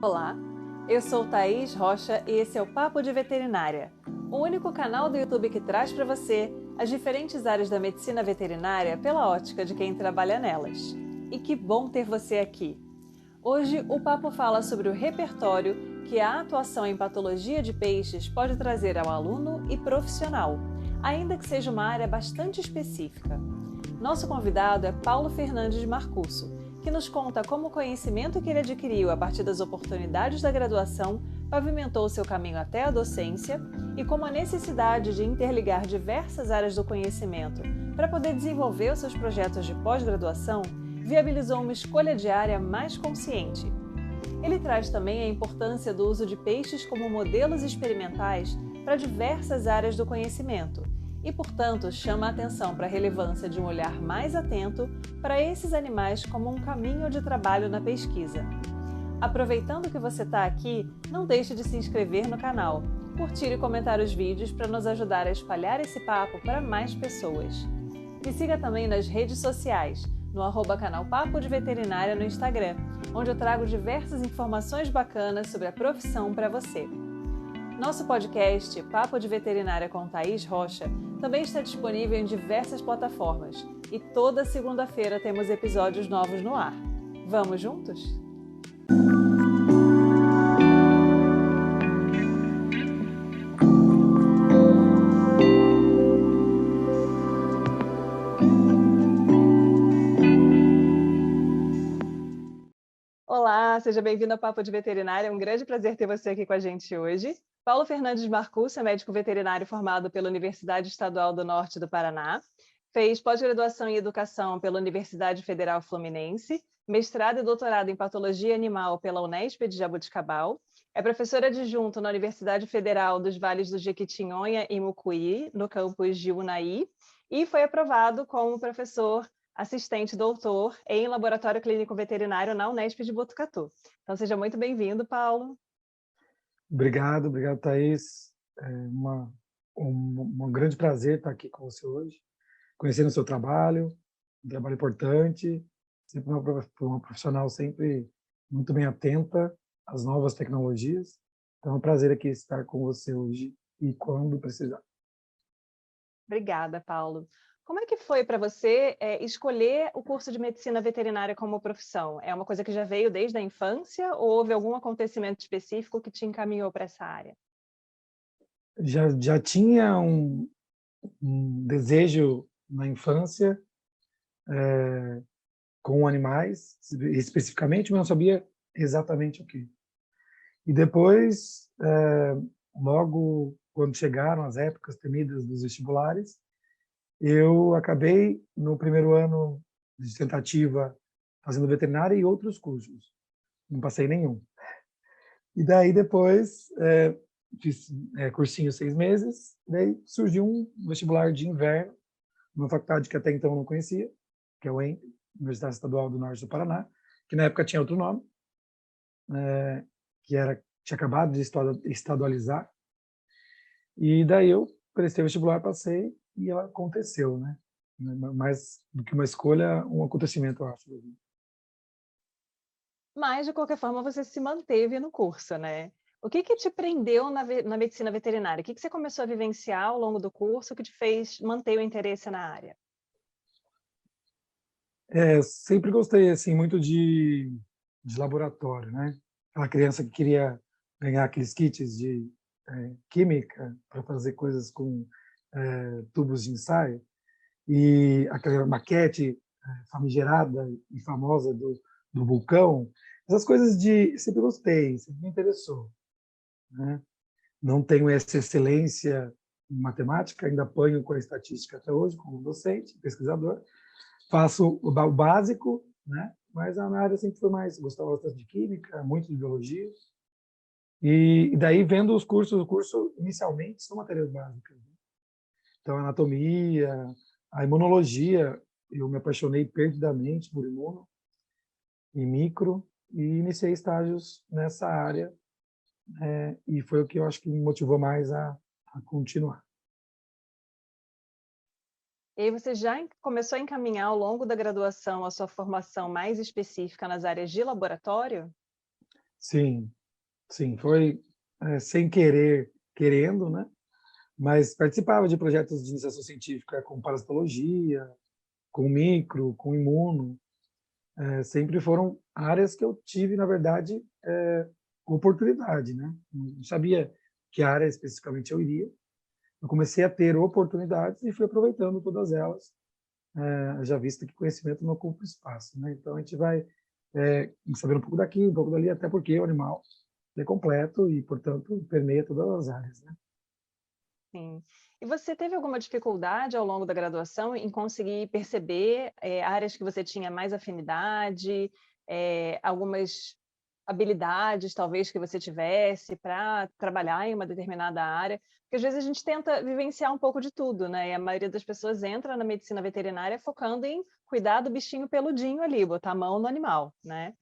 Olá, eu sou Thaís Rocha e esse é o Papo de Veterinária, o único canal do YouTube que traz para você as diferentes áreas da medicina veterinária pela ótica de quem trabalha nelas. E que bom ter você aqui! Hoje o papo fala sobre o repertório que a atuação em patologia de peixes pode trazer ao aluno e profissional, ainda que seja uma área bastante específica. Nosso convidado é Paulo Fernandes Marcusso, que nos conta como o conhecimento que ele adquiriu a partir das oportunidades da graduação pavimentou seu caminho até a docência e como a necessidade de interligar diversas áreas do conhecimento para poder desenvolver os seus projetos de pós-graduação viabilizou uma escolha de área mais consciente. Ele traz também a importância do uso de peixes como modelos experimentais para diversas áreas do conhecimento e, portanto, chama a atenção para a relevância de um olhar mais atento para esses animais como um caminho de trabalho na pesquisa. Aproveitando que você está aqui, não deixe de se inscrever no canal, curtir e comentar os vídeos para nos ajudar a espalhar esse papo para mais pessoas. Me siga também nas redes sociais, no @canal Papo de Veterinária no Instagram, onde eu trago diversas informações bacanas sobre a profissão para você. Nosso podcast, Papo de Veterinária com Thaís Rocha, também está disponível em diversas plataformas e toda segunda-feira temos episódios novos no ar. Vamos juntos? Olá, seja bem-vindo ao Papo de Veterinária. É um grande prazer ter você aqui com a gente hoje. Paulo Fernandes Marcusso é médico veterinário formado pela Universidade Estadual do Norte do Paraná, fez pós-graduação em Educação pela Universidade Federal Fluminense, mestrado e doutorado em Patologia Animal pela Unesp de Jaboticabal, é professor adjunto na Universidade Federal dos Vales do Jequitinhonha e Mucuí, no campus de Unai, e foi aprovado como professor assistente doutor em Laboratório Clínico Veterinário na Unesp de Botucatu. Então, seja muito bem-vindo, Paulo. Obrigado, Thaís. É um grande prazer estar aqui com você hoje, conhecendo o seu trabalho, um trabalho importante, sempre uma profissional sempre muito bem atenta às novas tecnologias. Então, é um prazer aqui estar com você hoje e quando precisar. Obrigada, Paulo. Como é que foi para você escolher o curso de medicina veterinária como profissão? É uma coisa que já veio desde a infância ou houve algum acontecimento específico que te encaminhou para essa área? Já tinha um desejo na infância com animais, especificamente, mas não sabia exatamente o que. E depois, logo quando chegaram as épocas temidas dos vestibulares, eu acabei, no primeiro ano de tentativa, fazendo veterinária e outros cursos. Não passei nenhum. E daí depois, fiz cursinho 6 meses, daí surgiu um vestibular de inverno, numa faculdade que até então eu não conhecia, que é o UEMP, Universidade Estadual do Norte do Paraná, que na época tinha outro nome, tinha acabado de estadualizar. E daí eu prestei vestibular, passei e ela aconteceu, né? Mais do que uma escolha, um acontecimento, eu acho. Mas, de qualquer forma, você se manteve no curso, né? O que te prendeu na medicina veterinária? O que você começou a vivenciar ao longo do curso que te fez manter o interesse na área? Sempre gostei assim muito de laboratório, né? Aquela criança que queria ganhar aqueles kits de química para fazer coisas com tubos de ensaio e aquela maquete famigerada e famosa do vulcão. Essas coisas sempre gostei, sempre me interessou, né? Não tenho essa excelência em matemática, ainda apanho com a estatística até hoje como docente, pesquisador. Faço o básico, né? Mas a minha área sempre foi mais, gostava bastante de química, muito de biologia. E daí, vendo os cursos, o curso inicialmente são matérias básicas, né? Então, anatomia, a imunologia, eu me apaixonei perdidamente por imuno e micro, e iniciei estágios nessa área, e foi o que eu acho que me motivou mais a continuar. E aí você já começou a encaminhar ao longo da graduação a sua formação mais específica nas áreas de laboratório? Sim, sim, foi sem querer, querendo, né? Mas participava de projetos de iniciação científica com parasitologia, com micro, com imuno. Sempre foram áreas que eu tive, na verdade, oportunidade, né? Não sabia que área especificamente eu iria. Eu comecei a ter oportunidades e fui aproveitando todas elas, já visto que conhecimento não ocupa espaço, né? Então a gente vai saber um pouco daqui, um pouco dali, até porque o animal é completo e, portanto, permeia todas as áreas, né? Sim. E você teve alguma dificuldade ao longo da graduação em conseguir perceber, áreas que você tinha mais afinidade, algumas habilidades talvez que você tivesse para trabalhar em uma determinada área? Porque às vezes a gente tenta vivenciar um pouco de tudo, né, e a maioria das pessoas entra na medicina veterinária focando em cuidar do bichinho peludinho ali, botar a mão no animal, né.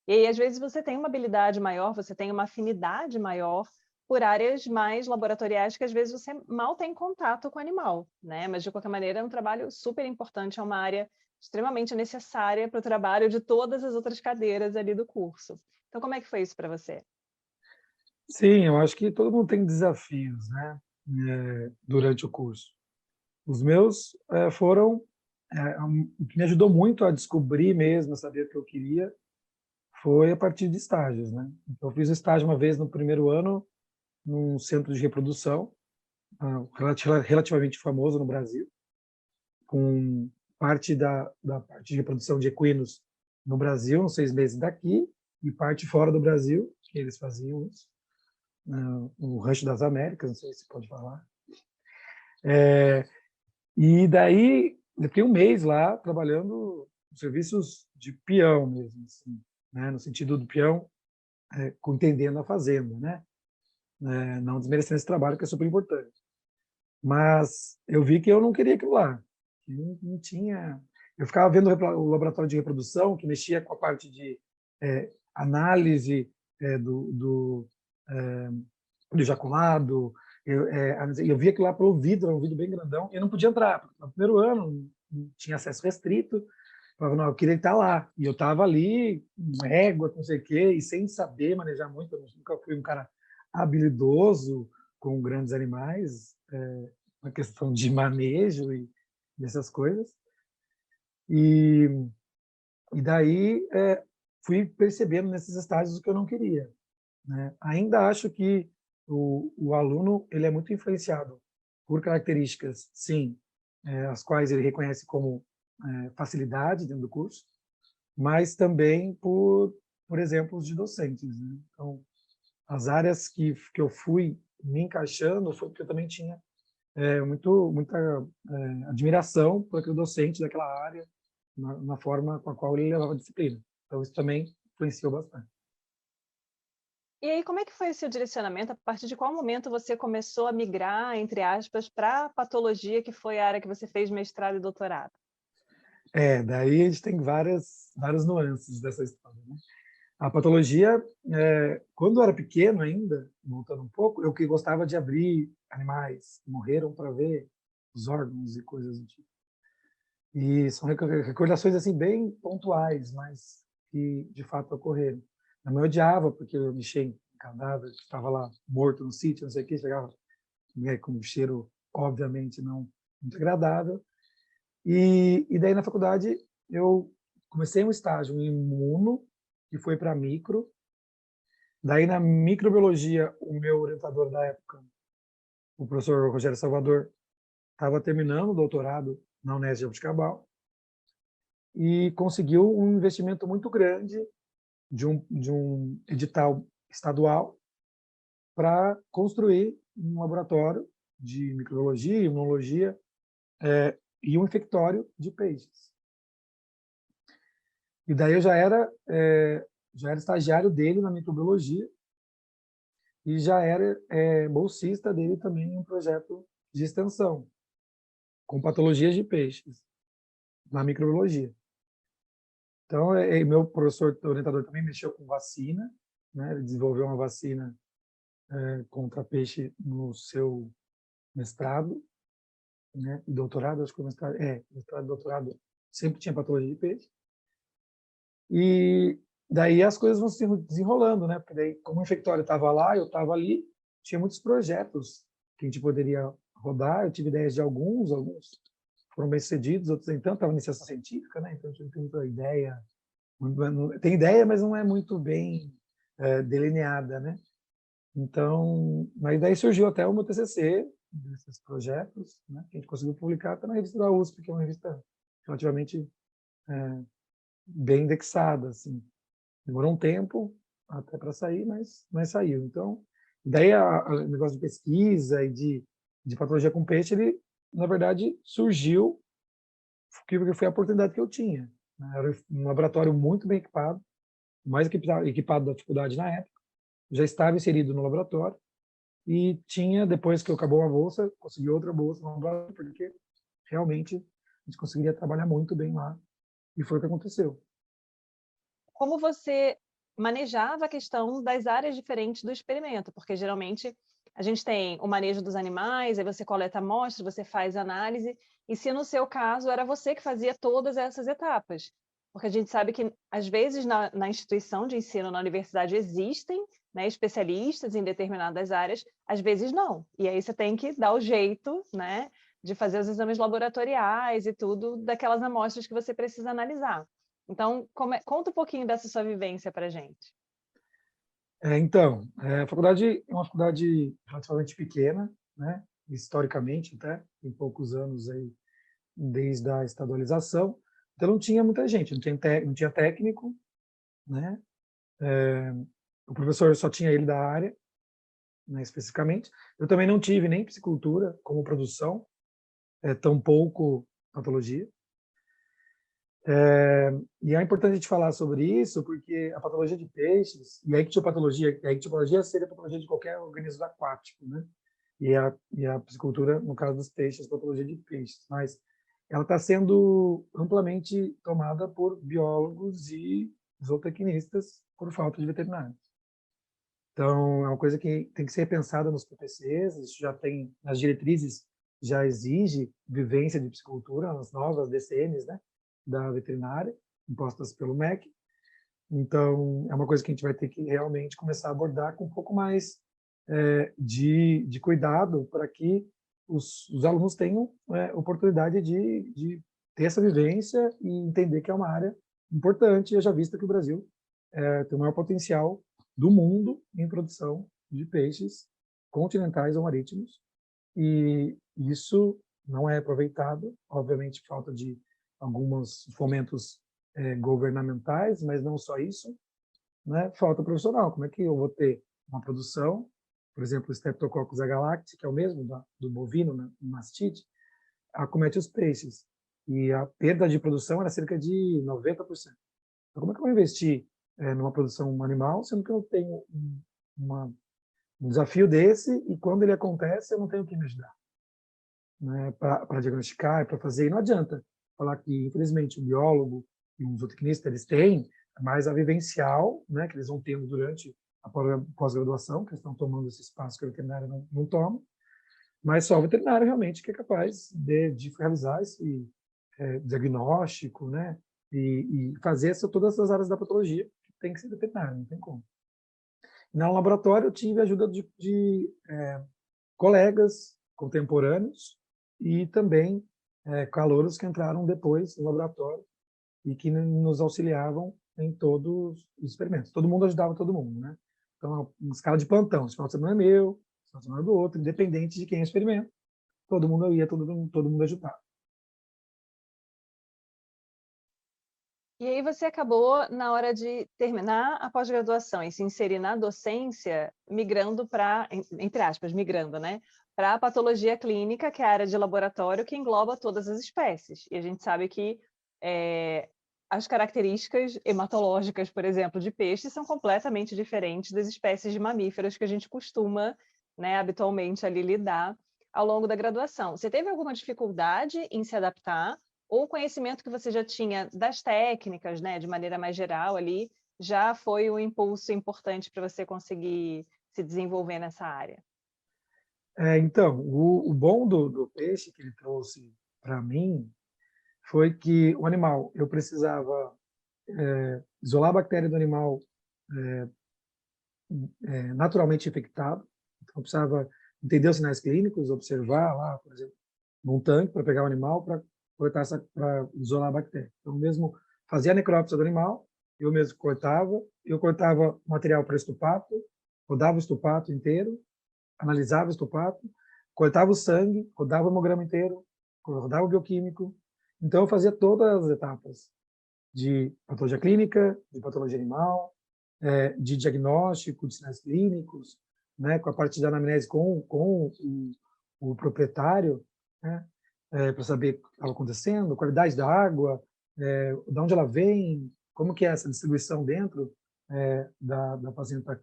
E aí às vezes você tem uma habilidade maior, você tem uma afinidade maior por áreas mais laboratoriais que às vezes você mal tem contato com o animal, né, mas de qualquer maneira é um trabalho super importante, é uma área extremamente necessária para o trabalho de todas as outras cadeiras ali do curso. Então como é que foi isso para você? Sim, eu acho que todo mundo tem desafios, né, durante o curso. Os meus foram o que me ajudou muito a descobrir mesmo, a saber o que eu queria, foi a partir de estágios, né. Então eu fiz estágio uma vez no primeiro ano, num centro de reprodução, relativamente famoso no Brasil, com parte da parte de reprodução de equinos no Brasil, uns 6 meses daqui, e parte fora do Brasil, que eles faziam isso, no Rancho das Américas, não sei se pode falar. E daí, eu fiquei um mês lá trabalhando serviços de peão mesmo, assim, né, no sentido do peão, entendendo a fazenda, né? Não desmerecendo esse trabalho, que é super importante. Mas eu vi que eu não queria aquilo lá. Não tinha. Eu ficava vendo o laboratório de reprodução, que mexia com a parte de análise do ejaculado. Eu via aquilo lá pelo vidro, era um vidro bem grandão, e eu não podia entrar, porque no primeiro ano não tinha acesso restrito. Eu falava, não, eu queria estar lá. E eu estava ali, com égua, com não sei o quê, e sem saber manejar muito. Eu nunca fui um cara habilidoso com grandes animais, uma questão de manejo e dessas coisas. E, e daí fui percebendo nesses estágios o que eu não queria, né? Ainda acho que o aluno ele é muito influenciado por características, sim, as quais ele reconhece como facilidade dentro do curso, mas também por exemplos de docentes, né? Então, as áreas que eu fui me encaixando foi porque eu também tinha muita admiração por aquele docente daquela área, na forma com a qual ele levava a disciplina. Então, isso também influenciou bastante. E aí como é que foi o seu direcionamento? A partir de qual momento você começou a migrar, entre aspas, para patologia, que foi a área que você fez mestrado e doutorado? Daí a gente tem várias nuances dessa história, né? A patologia, quando eu era pequeno ainda, voltando um pouco, eu que gostava de abrir animais que morreram para ver os órgãos e coisas do tipo. E são recordações assim bem pontuais, mas que de fato ocorreram. Minha mãe odiava porque eu mexia em cadáver que estava lá morto no sítio, não sei o que, chegava com um cheiro obviamente não muito agradável. E daí na faculdade eu comecei um estágio em imuno, que foi para micro. Daí na microbiologia, o meu orientador da época, o professor Rogério Salvador, estava terminando o doutorado na Unesp de Jabuticabal e conseguiu um investimento muito grande de um edital estadual para construir um laboratório de microbiologia, imunologia e um infectório de peixes. E daí eu já era estagiário dele na microbiologia e já era bolsista dele também em um projeto de extensão com patologias de peixes na microbiologia. Então, meu professor orientador também mexeu com vacina, né? Ele desenvolveu uma vacina contra peixe no seu mestrado, né? E doutorado, acho que o mestrado e doutorado sempre tinha patologia de peixe. E daí as coisas vão se desenrolando, né? Porque daí, como o infectório estava lá, eu estava ali, tinha muitos projetos que a gente poderia rodar. Eu tive ideias de alguns foram bem-sucedidos, outros nem tanto. Estava na iniciação científica, né? Então eu tive muita ideia. Tem ideia, mas não é muito bem delineada, né? Então, mas daí surgiu até o meu TCC desses projetos, né? Que a gente conseguiu publicar até na revista da USP, que é uma revista relativamente bem indexada, assim. Demorou um tempo até para sair, mas saiu. Então, daí o negócio de pesquisa e de patologia com peixe, ele, na verdade, surgiu porque foi a oportunidade que eu tinha, né? Era um laboratório muito bem equipado, mais equipado da faculdade na época, já estava inserido no laboratório e tinha, depois que acabou uma bolsa, consegui outra bolsa no laboratório, porque realmente a gente conseguiria trabalhar muito bem lá, e foi o que aconteceu. Como você manejava a questão das áreas diferentes do experimento? Porque geralmente a gente tem o manejo dos animais, aí você coleta amostras, você faz análise, e se no seu caso era você que fazia todas essas etapas? Porque a gente sabe que, às vezes, na instituição de ensino, na universidade, existem, né, especialistas em determinadas áreas, às vezes não. E aí você tem que dar o jeito, né, de fazer os exames laboratoriais e tudo daquelas amostras que você precisa analisar. Então, conta um pouquinho dessa sua vivência para a gente. Então, a faculdade é uma faculdade relativamente pequena, né? Historicamente, até, tem poucos anos aí, desde a estadualização. Então, não tinha muita gente, não tinha técnico, né? O professor só tinha ele da área, né, especificamente. Eu também não tive nem psicultura como produção, tampouco patologia. E é importante a gente falar sobre isso, porque a patologia de peixes, e a ictiopatologia seria a patologia de qualquer organismo aquático, né? E a piscicultura, no caso dos peixes, a patologia de peixes. Mas ela está sendo amplamente tomada por biólogos e zootecnistas por falta de veterinários. Então, é uma coisa que tem que ser repensada nos PPCs, isso já tem, nas diretrizes, já exige vivência de piscicultura, nas novas DCNs, né, da veterinária, impostas pelo MEC. Então, é uma coisa que a gente vai ter que realmente começar a abordar com um pouco mais de cuidado para que os alunos tenham oportunidade de ter essa vivência e entender que é uma área importante, e já visto que o Brasil tem o maior potencial do mundo em produção de peixes continentais ou marítimos, e isso não é aproveitado, obviamente falta de alguns fomentos governamentais, mas não só isso, né? Falta profissional. Como é que eu vou ter uma produção, por exemplo, o Streptococcus agalacti, que é o mesmo do bovino, né, mastite, acomete os peixes, e a perda de produção era cerca de 90%. Então, como é que eu vou investir numa produção animal, sendo que eu tenho um desafio desse, e quando ele acontece, eu não tenho quem me ajudar, né, para diagnosticar e para fazer. E não adianta falar que, infelizmente, o biólogo e um zootecnista, eles têm mais a vivencial, né, que eles vão tendo durante a pós-graduação, que eles estão tomando esse espaço que a veterinária não toma, mas só o veterinário realmente que é capaz de realizar esse diagnóstico, né, e fazer todas as áreas da patologia, que tem que ser veterinário, não tem como. No laboratório, eu tive a ajuda de colegas contemporâneos e também calouros que entraram depois no laboratório e que nos auxiliavam em todos os experimentos. Todo mundo ajudava todo mundo, né? Então, uma escala de plantão. Esse final de semana é meu, esse final de semana é do outro, independente de quem experimenta. Todo mundo ia, todo mundo ajudava. E aí você acabou, na hora de terminar a pós-graduação e se inserir na docência, migrando para, entre aspas, migrando, né, para a patologia clínica, que é a área de laboratório que engloba todas as espécies. E a gente sabe que as características hematológicas, por exemplo, de peixes são completamente diferentes das espécies de mamíferos que a gente costuma, né, habitualmente ali lidar ao longo da graduação. Você teve alguma dificuldade em se adaptar? Ou o conhecimento que você já tinha das técnicas, né, de maneira mais geral ali, já foi um impulso importante para você conseguir se desenvolver nessa área? Então, o bom do peixe que ele trouxe para mim foi que o animal, eu precisava isolar a bactéria do animal naturalmente infectado. Então, eu precisava entender os sinais clínicos, observar lá, por exemplo, num tanque para pegar o animal para para isolar a bactéria. Então, mesmo fazia a necrópsia do animal, eu mesmo cortava, eu cortava material para estupato, rodava o estupato inteiro, analisava o estupato, cortava o sangue, rodava o hemograma inteiro, rodava o bioquímico. Então, eu fazia todas as etapas de patologia clínica, de patologia animal, de diagnóstico, de sinais clínicos, né, com a parte da anamnese com o proprietário, né, para saber o que estava acontecendo, qualidade da água, de onde ela vem, como que é essa distribuição dentro da fazenda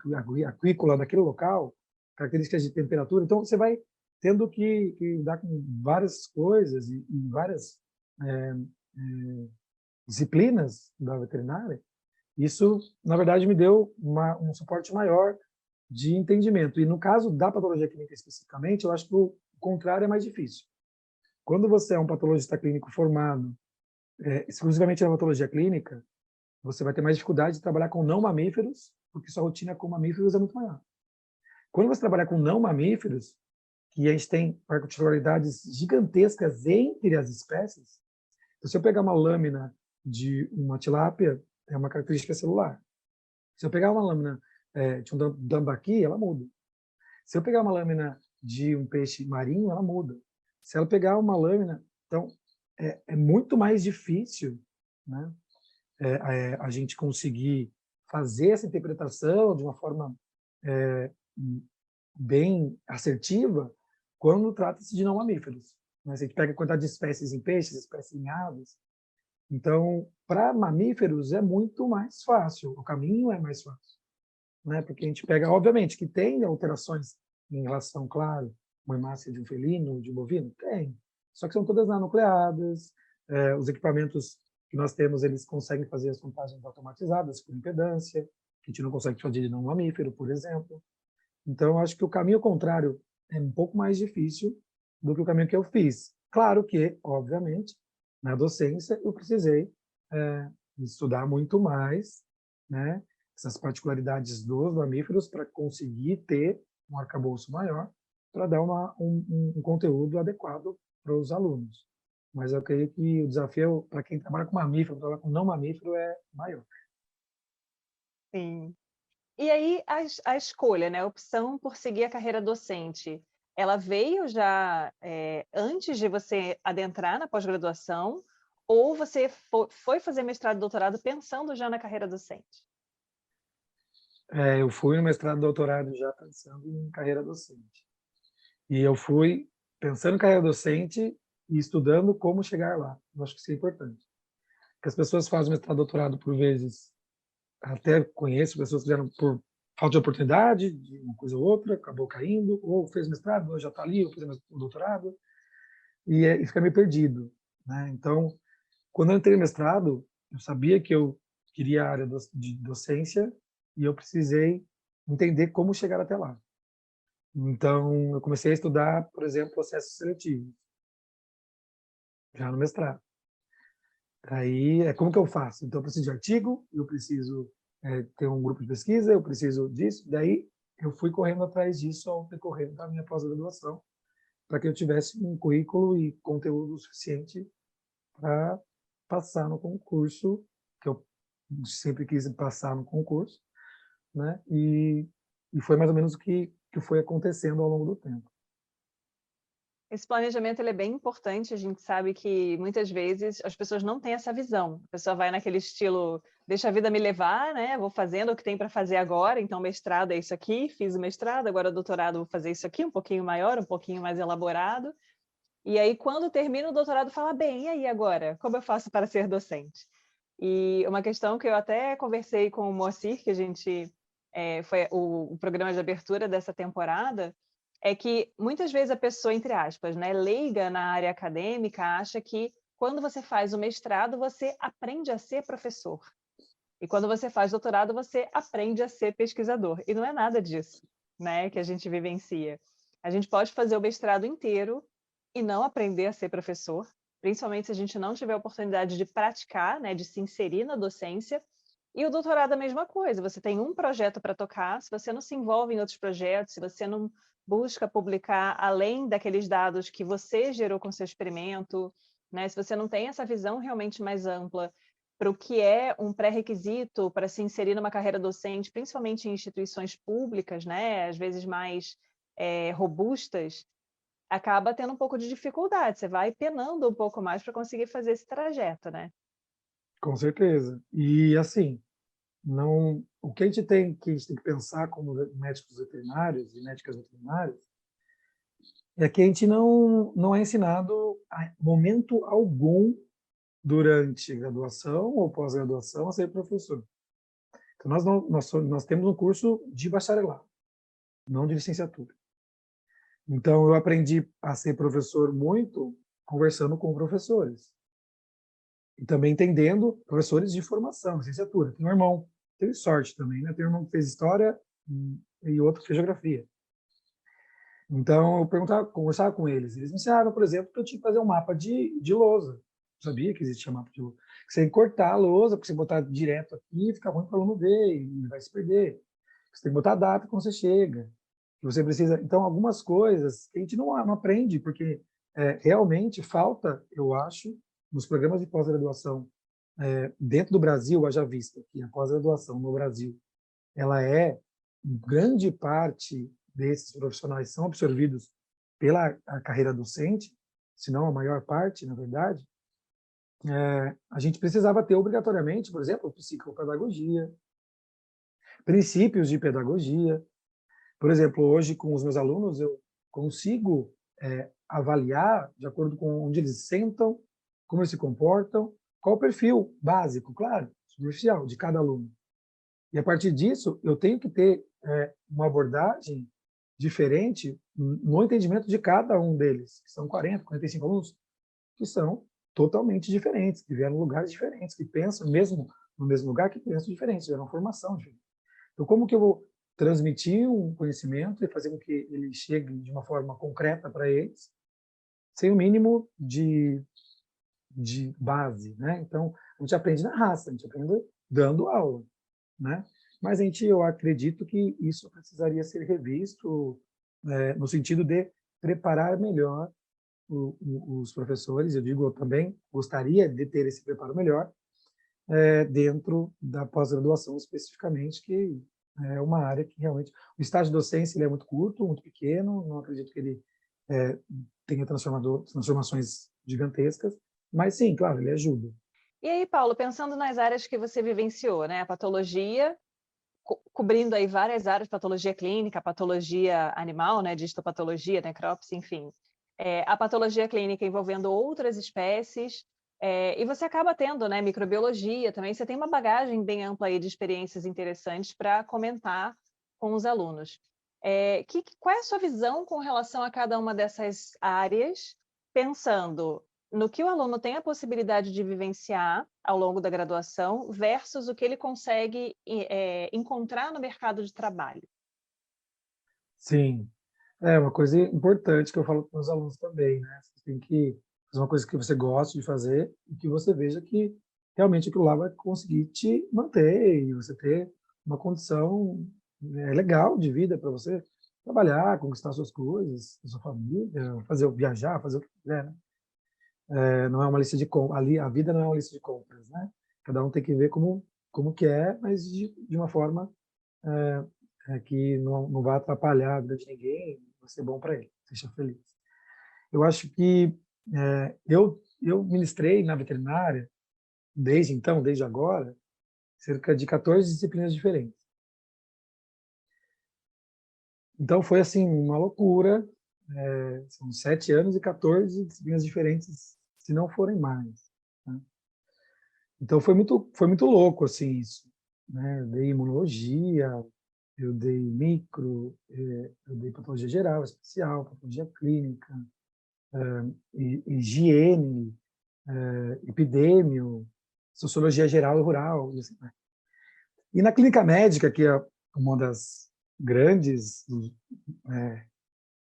aquícola daquele local, características de temperatura. Então, você vai tendo que lidar com várias coisas e várias disciplinas da veterinária. Isso, na verdade, me deu um suporte maior de entendimento. E no caso da patologia clínica especificamente, eu acho que o contrário é mais difícil. Quando você é um patologista clínico formado exclusivamente na patologia clínica, você vai ter mais dificuldade de trabalhar com não mamíferos, porque sua rotina com mamíferos é muito maior. Quando você trabalhar com não mamíferos, que a gente tem particularidades gigantescas entre as espécies, então, se eu pegar uma lâmina de uma tilápia, é uma característica celular. Se eu pegar uma lâmina de um tambaqui, ela muda. Se eu pegar uma lâmina de um peixe marinho, ela muda. Se ela pegar uma lâmina... Então, é muito mais difícil, né, a gente conseguir fazer essa interpretação de uma forma bem assertiva quando trata-se de não mamíferos. Né? Se a gente pega a quantidade de espécies em peixes, espécies em aves. Então, para mamíferos é muito mais fácil, o caminho é mais fácil. Né? Porque a gente pega, obviamente, que tem alterações em relação, claro, uma hemácia de um felino, de um bovino? Tem. Só que são todas nanucleadas, os equipamentos que nós temos, eles conseguem fazer as contagens automatizadas por impedância, que a gente não consegue fazer de não mamífero, por exemplo. Então, eu acho que o caminho contrário é um pouco mais difícil do que o caminho que eu fiz. Claro que, obviamente, na docência eu precisei estudar muito mais, né, essas particularidades dos mamíferos para conseguir ter um arcabouço maior para dar um conteúdo adequado para os alunos. Mas eu creio que o desafio para quem trabalha com mamífero, trabalha com não mamífero, é maior. Sim. E aí, a escolha, né, a opção por seguir a carreira docente, ela veio já antes de você adentrar na pós-graduação, ou você foi fazer mestrado e doutorado pensando já na carreira docente? Eu fui no mestrado e doutorado já pensando em carreira docente. E eu fui pensando em carreira docente e estudando como chegar lá. Eu acho que isso é importante. Porque as pessoas fazem mestrado e doutorado por vezes, até conheço pessoas que fizeram por falta de oportunidade, de uma coisa ou outra, acabou caindo, ou fez mestrado, ou já está ali, ou fez o doutorado, e fica meio perdido. Né? Então, quando eu entrei no mestrado, eu sabia que eu queria a área de docência e eu precisei entender como chegar até lá. Então, eu comecei a estudar, por exemplo, processo seletivo, já no mestrado. Aí, como que eu faço? Então, eu preciso de artigo, eu preciso ter um grupo de pesquisa, eu preciso disso. Daí, eu fui correndo atrás disso ao decorrer da minha pós-graduação, para que eu tivesse um currículo e conteúdo suficiente para passar no concurso, que eu sempre quis passar no concurso, né? E foi mais ou menos o que foi acontecendo ao longo do tempo. Esse planejamento ele é bem importante, a gente sabe que muitas vezes as pessoas não têm essa visão. A pessoa vai naquele estilo, deixa a vida me levar, né? Vou fazendo o que tem para fazer agora, então mestrado é isso aqui, fiz o mestrado, agora doutorado vou fazer isso aqui, um pouquinho maior, um pouquinho mais elaborado. E aí, quando termina o doutorado, fala, bem, e aí agora? Como eu faço para ser docente? E uma questão que eu até conversei com o Moacir, que a gente foi o programa de abertura dessa temporada, é que muitas vezes a pessoa, entre aspas, né, leiga na área acadêmica, acha que quando você faz o mestrado, você aprende a ser professor. E quando você faz doutorado, você aprende a ser pesquisador. E não é nada disso, né, que a gente vivencia. A gente pode fazer o mestrado inteiro e não aprender a ser professor, principalmente se a gente não tiver a oportunidade de praticar, né, de se inserir na docência, E o doutorado é a mesma coisa, você tem um projeto para tocar, se você não se envolve em outros projetos, se você não busca publicar além daqueles dados que você gerou com seu experimento, né, se você não tem essa visão realmente mais ampla para o que é um pré-requisito para se inserir numa carreira docente, principalmente em instituições públicas, né, às vezes mais robustas, acaba tendo um pouco de dificuldade, você vai penando um pouco mais para conseguir fazer esse trajeto, né? Com certeza. E, assim, não, o que a gente tem que pensar como médicos veterinários e médicas veterinárias é que a gente não é ensinado a momento algum durante graduação ou pós-graduação a ser professor. Então, nós temos um curso de bacharelado, não de licenciatura. Então, eu aprendi a ser professor muito conversando com professores. E também entendendo professores de formação, licenciatura. Tem um irmão, teve sorte também, né? Tem um irmão que fez história e outro que fez geografia. Então, eu conversava com eles. Eles me ensinaram, por exemplo, que eu tinha que fazer um mapa de lousa. Eu sabia que existia mapa de lousa. Que você tem que cortar a lousa, porque você botar direto aqui, fica ruim para o aluno ver e vai se perder. Você tem que botar a data quando você chega. Que você precisa. Então, algumas coisas que a gente não aprende, porque realmente falta, eu acho, nos programas de pós-graduação dentro do Brasil, haja vista que a pós-graduação no Brasil, ela grande parte desses profissionais são absorvidos pela a carreira docente, se não a maior parte, na verdade, a gente precisava ter obrigatoriamente, por exemplo, psicopedagogia, princípios de pedagogia. Por exemplo, hoje com os meus alunos eu consigo avaliar de acordo com onde eles sentam, como eles se comportam, qual o perfil básico, claro, superficial, de cada aluno. E a partir disso, eu tenho que ter uma abordagem diferente no entendimento de cada um deles, que são 40, 45 alunos, que são totalmente diferentes, que vieram em lugares diferentes, que pensam mesmo no mesmo lugar, que pensam diferente, tiveram uma formação diferente. Então, como que eu vou transmitir um conhecimento e fazer com que ele chegue de uma forma concreta para eles, sem o mínimo de base, né? Então, a gente aprende na raça, a gente aprende dando aula, né? Mas eu acredito que isso precisaria ser revisto no sentido de preparar melhor os professores. Eu digo, eu também gostaria de ter esse preparo melhor dentro da pós-graduação especificamente, que é uma área que realmente o estágio de docência ele é muito curto, muito pequeno. Não acredito que ele tenha transformações gigantescas, mas sim, claro, ele ajuda. E aí, Paulo, pensando nas áreas que você vivenciou, né? A patologia, cobrindo aí várias áreas, patologia clínica, patologia animal, né? Histopatologia, necrópsia, enfim. A patologia clínica envolvendo outras espécies, e você acaba tendo, né, microbiologia também. Você tem uma bagagem bem ampla aí de experiências interessantes para comentar com os alunos. Qual é a sua visão com relação a cada uma dessas áreas, pensando no que o aluno tem a possibilidade de vivenciar ao longo da graduação versus o que ele consegue encontrar no mercado de trabalho? Sim, é uma coisa importante que eu falo para os alunos também, né? Você tem que fazer uma coisa que você goste de fazer e que você veja que realmente aquilo lá vai conseguir te manter e você ter uma condição legal de vida para você trabalhar, conquistar suas coisas, a sua família, viajar, fazer o que quiser, né? Não é uma lista de compras, ali a vida não é uma lista de compras, né? Cada um tem que ver como que é, mas de uma forma que não vai atrapalhar a vida de ninguém, vai ser bom para ele, seja feliz. Eu acho que eu ministrei na veterinária, desde agora, cerca de 14 disciplinas diferentes. Então foi assim uma loucura, são 7 anos e 14 disciplinas diferentes, se não forem mais, né? Então foi muito louco assim isso, né? Eu dei imunologia, eu dei micro, eu dei patologia geral, especial, patologia clínica, higiene, epidêmio, sociologia geral e rural. E, assim, né? E na clínica médica, que é uma das grandes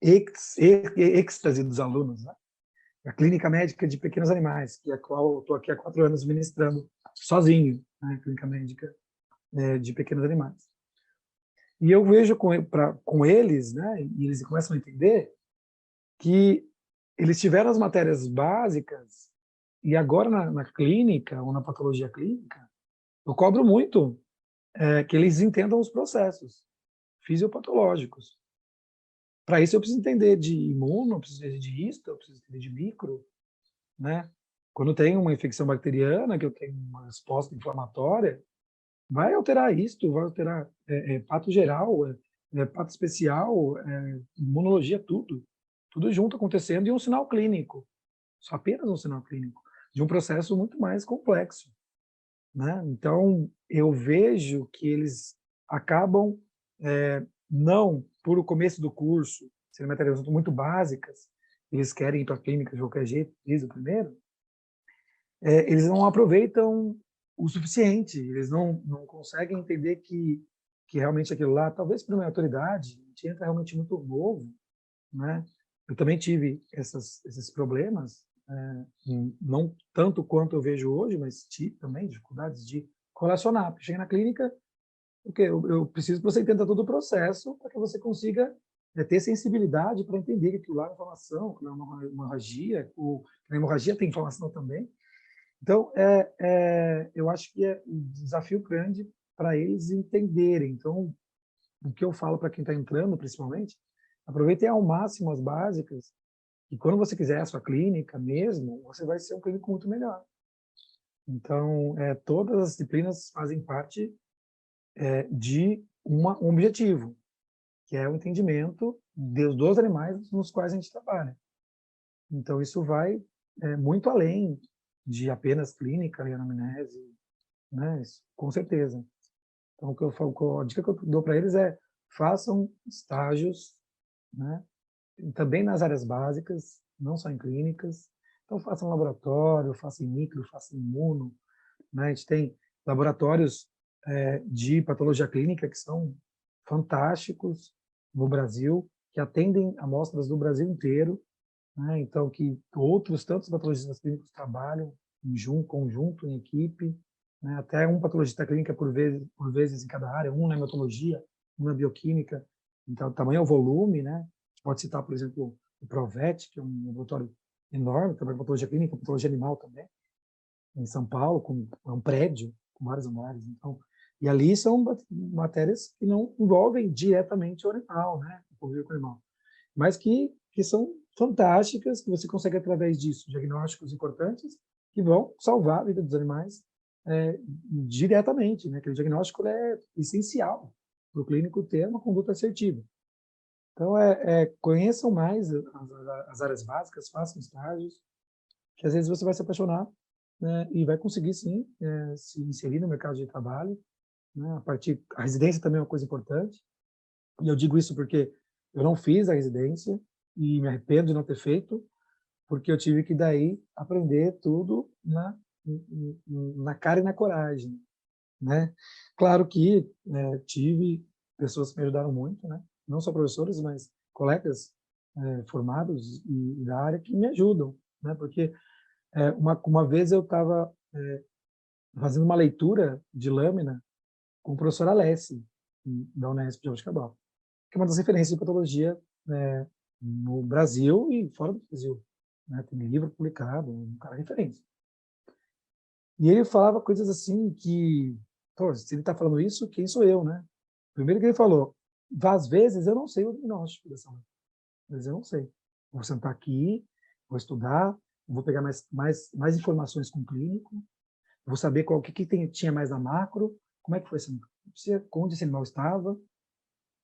êxtase dos alunos, né? A clínica médica de pequenos animais, que é a qual eu estou aqui há 4 anos ministrando sozinho, né? Clínica médica de pequenos animais. E eu vejo com eles, né, e eles começam a entender que eles tiveram as matérias básicas e agora na clínica ou na patologia clínica, eu cobro muito que eles entendam os processos fisiopatológicos. Para isso eu preciso entender de imuno, eu preciso entender de histo, eu preciso entender de micro, né? Quando tem uma infecção bacteriana, que eu tenho uma resposta inflamatória, vai alterar isto, vai alterar pato geral, pato especial, imunologia, tudo. Tudo junto acontecendo e um sinal clínico. Só apenas um sinal clínico. De um processo muito mais complexo, né? Então, eu vejo que eles acabam, não por o começo do curso, serem matérias muito básicas, eles querem ir para a clínica de qualquer jeito, desde o primeiro, eles não aproveitam o suficiente, eles não conseguem entender que realmente aquilo lá, talvez por uma autoridade, a gente entra realmente muito novo, né? Eu também tive esses problemas, não tanto quanto eu vejo hoje, mas tive também dificuldades de correlacionar. Cheguei na clínica, porque eu preciso que você entenda todo o processo para que você consiga ter sensibilidade para entender que aquilo lá é informação, que não é uma hemorragia, que a hemorragia tem informação também. Então, eu acho que é um desafio grande para eles entenderem. Então, o que eu falo para quem está entrando, principalmente, aproveitem ao máximo as básicas, e quando você quiser a sua clínica mesmo, você vai ser um clínico muito melhor. Então, todas as disciplinas fazem parte de um objetivo, que é o entendimento dos animais nos quais a gente trabalha. Então, isso vai muito além de apenas clínica e anamnese, né? Isso, com certeza. Então, o que eu falo, a dica que eu dou para eles é façam estágios, né? Também nas áreas básicas, não só em clínicas. Então, façam laboratório, façam micro, façam imuno, né? A gente tem laboratórios de patologia clínica que são fantásticos no Brasil, que atendem amostras do Brasil inteiro, né? Então, que outros tantos patologistas clínicos trabalham em conjunto, em equipe, né? Até um patologista clínica por vezes em cada área, um na hematologia, um na bioquímica. Então, tamanho é o volume, né? A gente pode citar, por exemplo, o Provet, que é um laboratório enorme, trabalha com patologia clínica, patologia animal também, em São Paulo, é um prédio com vários andares. Então, e ali são matérias que não envolvem diretamente o animal, né? O convívio com o animal, mas que são fantásticas, que você consegue, através disso, diagnósticos importantes que vão salvar a vida dos animais diretamente, né? Aquele diagnóstico é essencial para o clínico ter uma conduta assertiva. Então, conheçam mais as áreas básicas, façam estágios, que às vezes você vai se apaixonar, né, e vai conseguir, sim, se inserir no mercado de trabalho, né? A residência também é uma coisa importante, e eu digo isso porque eu não fiz a residência e me arrependo de não ter feito, porque eu tive que daí aprender tudo na cara e na coragem, né? Claro que tive pessoas que me ajudaram muito, né? Não só professores, mas colegas formados e da área que me ajudam, né? Porque uma vez eu estava fazendo uma leitura de lâmina com o professor Alessi, da Unesp de Jabuticabal, que é uma das referências de patologia no Brasil e fora do Brasil, né? Tem livro publicado, um cara referência. E ele falava coisas assim que, pô, se ele está falando isso, quem sou eu, né? Primeiro que ele falou, às vezes eu não sei o diagnóstico dessa mãe, às vezes eu não sei. Vou sentar aqui, vou estudar, vou pegar mais informações com o clínico, vou saber tinha mais na macro, como é que foi onde esse animal estava.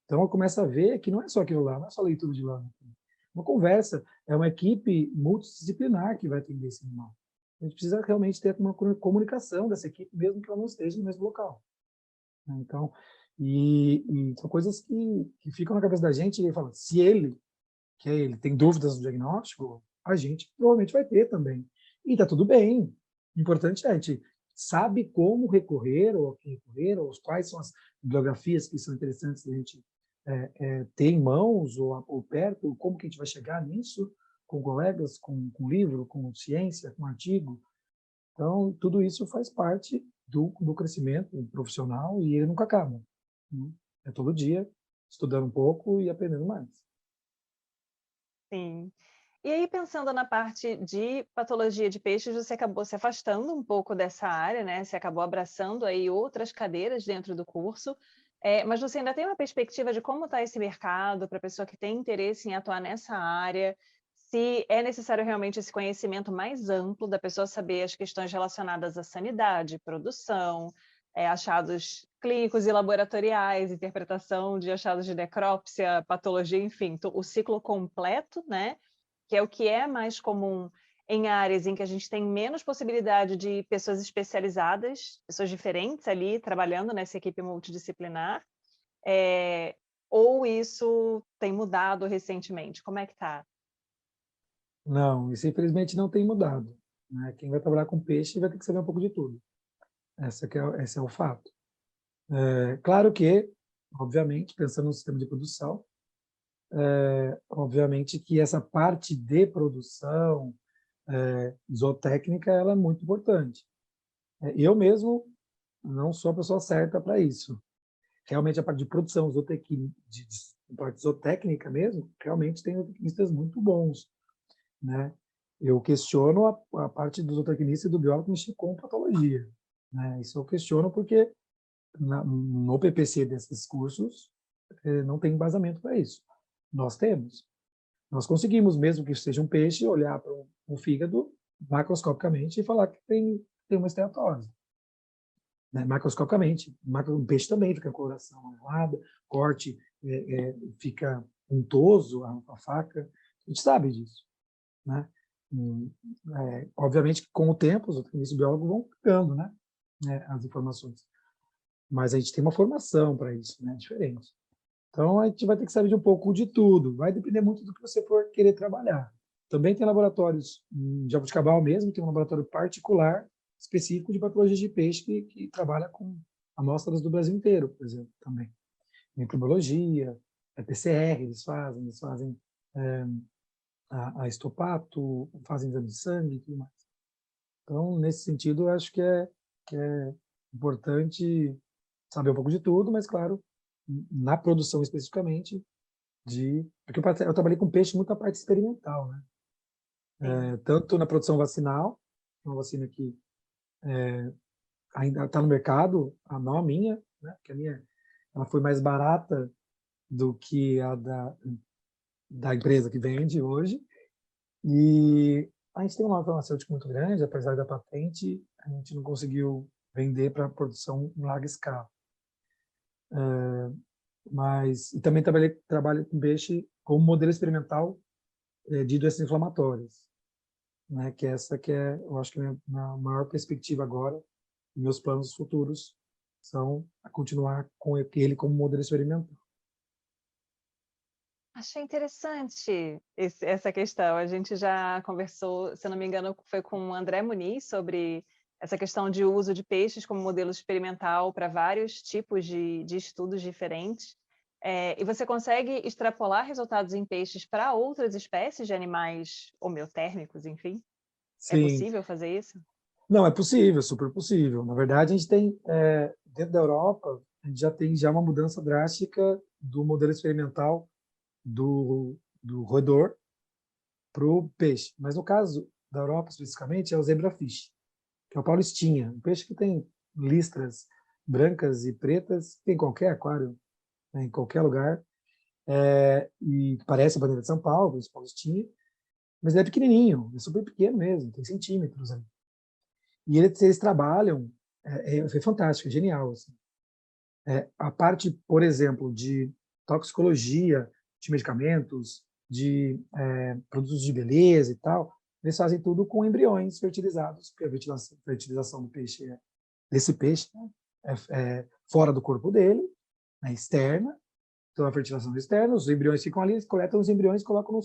Então eu começo a ver que não é só aquilo lá, não é só leitura de lá. Uma conversa, é uma equipe multidisciplinar que vai atender esse animal. A gente precisa realmente ter uma comunicação dessa equipe, mesmo que ela não esteja no mesmo local. Então, e são coisas que ficam na cabeça da gente e fala, se ele, que é ele, tem dúvidas no diagnóstico, a gente provavelmente vai ter também. E está tudo bem. O importante é a gente sabe como recorrer, ou a quem recorrer, ou quais são as bibliografias que são interessantes a gente ter em mãos ou perto, como que a gente vai chegar nisso, com colegas, com livro, com ciência, com artigo. Então, tudo isso faz parte do crescimento profissional e ele nunca acaba, né? É todo dia estudando um pouco e aprendendo mais. Sim. E aí, pensando na parte de patologia de peixes, você acabou se afastando um pouco dessa área, né? Você acabou abraçando aí outras cadeiras dentro do curso, mas você ainda tem uma perspectiva de como está esse mercado para a pessoa que tem interesse em atuar nessa área, se é necessário realmente esse conhecimento mais amplo da pessoa saber as questões relacionadas à sanidade, produção, achados clínicos e laboratoriais, interpretação de achados de necrópsia, patologia, enfim, o ciclo completo, né? Que é o que é mais comum em áreas em que a gente tem menos possibilidade de pessoas especializadas, pessoas diferentes ali trabalhando nessa equipe multidisciplinar, ou isso tem mudado recentemente? Como é que tá? Não, isso infelizmente não tem mudado, né? Quem vai trabalhar com peixe vai ter que saber um pouco de tudo. Esse é o fato. Claro que, obviamente, pensando no sistema de produção, obviamente que essa parte de produção zootécnica ela é muito importante. Eu mesmo não sou a pessoa certa para isso. Realmente a parte de produção, parte zootécnica mesmo, realmente tem zootecnistas muito bons, né? Eu questiono a parte do zootecnista e do biólogo que mexer com patologia, né? Isso eu questiono porque no PPC desses cursos não tem embasamento para isso. Nós temos. Nós conseguimos, mesmo que seja um peixe, olhar para um fígado macroscopicamente e falar que tem uma esteatose, né? Macroscopicamente. Um peixe também fica com a coloração amarelada, corte fica untoso, a faca. A gente sabe disso, né? Obviamente que com o tempo os biólogos vão pegando, né, as informações. Mas a gente tem uma formação para isso, né, diferente. Então, a gente vai ter que saber de um pouco de tudo. Vai depender muito do que você for querer trabalhar. Também tem laboratórios, em Jaboticabal mesmo, tem um laboratório particular específico de patologia de peixe que trabalha com amostras do Brasil inteiro, por exemplo, também. Microbiologia, PCR eles fazem a estopato, fazem exame de sangue e tudo mais. Então, nesse sentido, eu acho que é importante saber um pouco de tudo, mas, claro, na produção especificamente, porque eu trabalhei com peixe muito na parte experimental, né? Tanto na produção vacinal, uma vacina que ainda está no mercado, não a minha, né? Porque a minha ela foi mais barata do que a da empresa que vende hoje. E a gente tem uma farmacêutica muito grande, apesar da patente, a gente não conseguiu vender para produção em larga escala. E também trabalho com peixe como modelo experimental de doenças inflamatórias, né? Que essa que é, eu acho que a minha maior perspectiva agora, meus planos futuros são a continuar com ele como modelo experimental. Achei interessante essa questão. A gente já conversou, se não me engano, foi com o André Muniz sobre essa questão de uso de peixes como modelo experimental para vários tipos de estudos diferentes. E você consegue extrapolar resultados em peixes para outras espécies de animais homeotérmicos, enfim? É Sim, possível fazer isso? não, é possível, super possível. Na verdade, a gente tem, dentro da Europa, a gente já tem uma mudança drástica do modelo experimental do roedor para o peixe. Mas no caso da Europa, especificamente, é o zebrafish, que é o paulistinha, um peixe que tem listras brancas e pretas, tem em qualquer aquário, né, em qualquer lugar, e parece a bandeira de São Paulo, esse paulistinha, mas ele é pequenininho, é super pequeno mesmo, tem centímetros ali. E eles trabalham, foi fantástico, é genial. Assim. A parte, por exemplo, de toxicologia, de medicamentos, de produtos de beleza e tal, eles fazem tudo com embriões fertilizados, porque a fertilização do peixe desse peixe, né, fora do corpo dele, externa, então a fertilização externa, os embriões ficam ali, eles coletam os embriões e colocam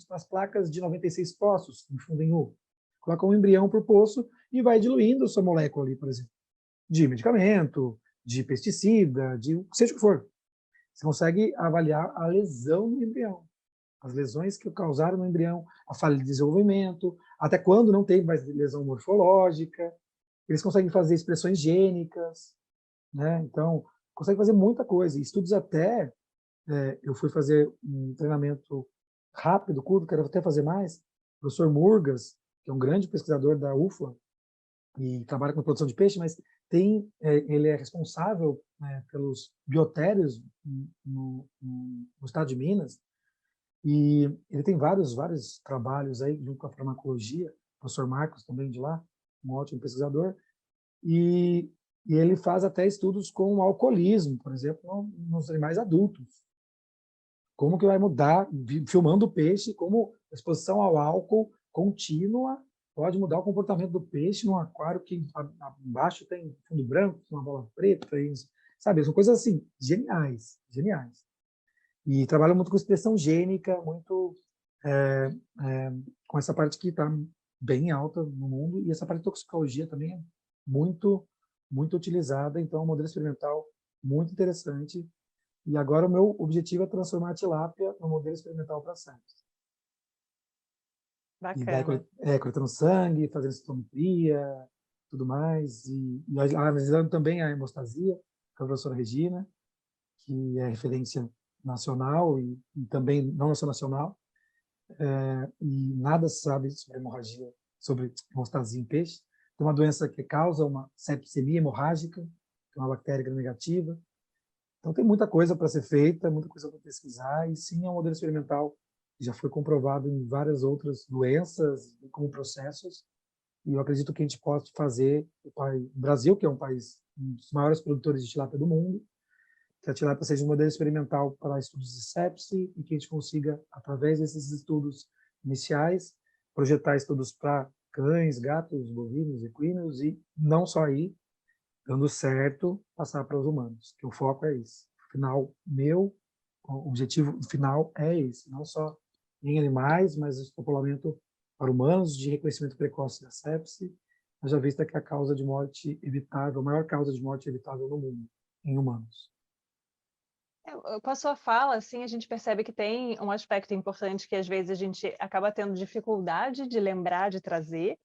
nas placas de 96 poços, infundem ovo. Colocam um embrião por poço e vai diluindo sua molécula ali, por exemplo, de medicamento, de pesticida, de seja o que for. Você consegue avaliar a lesão no embrião, as lesões que causaram no embrião, a falha de desenvolvimento, até quando não tem mais lesão morfológica. eles conseguem fazer expressões gênicas, né? Então, conseguem fazer muita coisa. Estudos até, eu fui fazer um treinamento rápido, curto, quero até fazer mais. O professor Murgas, que é um grande pesquisador da UFLA e trabalha com produção de peixe, mas ele é responsável, né, pelos biotérios no estado de Minas, e ele tem vários trabalhos aí junto com a farmacologia, o professor Marcos também de lá, um ótimo pesquisador, e, e ele faz até estudos com o alcoolismo, por exemplo, nos animais adultos. Como que vai mudar, filmando o peixe, como a exposição ao álcool contínua pode mudar o comportamento do peixe num aquário que embaixo tem fundo branco, uma bola preta, sabe? São coisas assim, geniais, geniais. E trabalho muito com expressão gênica, muito com essa parte que está bem alta no mundo, e essa parte de toxicologia também é muito, muito utilizada. Então, é um modelo experimental muito interessante. E agora o meu objetivo é transformar a tilápia no modelo experimental para sepsis. E daí Bacana. coletando sangue, fazendo citometria, tudo mais. E analisando também a hemostasia, com a professora Regina, que é referência nacional e também não só nacional. E nada se sabe sobre hemorragia, sobre hemostasia em peixe. Tem uma doença que causa uma septicemia hemorrágica, que é uma bactéria gram-negativa. Então, tem muita coisa para ser feita, muita coisa para pesquisar, e sim, é um modelo experimental que já foi comprovado em várias outras doenças, como processos, e eu acredito que a gente pode fazer, o Brasil, que é um país, um dos maiores produtores de tilápia do mundo, que a tilápia seja um modelo experimental para estudos de sepse, e que a gente consiga, através desses estudos iniciais, projetar estudos para cães, gatos, bovinos, equinos, e não só aí, dando certo, passar para os humanos, que o foco é esse. Afinal, o objetivo final é esse, não só em animais, mas o populamento para humanos de reconhecimento precoce da sepse, já vista que é a causa de morte evitável, a maior causa de morte evitável no mundo, em humanos. Com a sua fala, assim, a gente percebe que tem um aspecto importante que às vezes a gente acaba tendo dificuldade de lembrar, de trazer,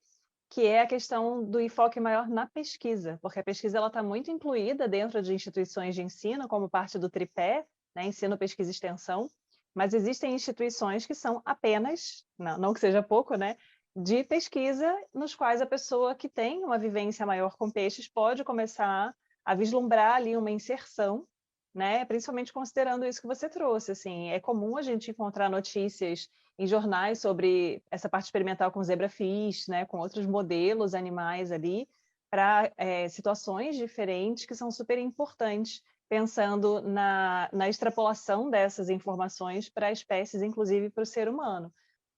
que é a questão do enfoque maior na pesquisa, porque a pesquisa ela está muito incluída dentro de instituições de ensino, como parte do tripé, né, ensino, pesquisa e extensão, mas existem instituições que são apenas, não que seja pouco, né, de pesquisa, nos quais a pessoa que tem uma vivência maior com peixes pode começar a vislumbrar ali uma inserção, né, principalmente considerando isso que você trouxe, assim, é comum a gente encontrar notícias em jornais sobre essa parte experimental com zebrafish, né, com outros modelos animais ali, para situações diferentes que são super importantes, pensando na extrapolação dessas informações para espécies, inclusive para o ser humano.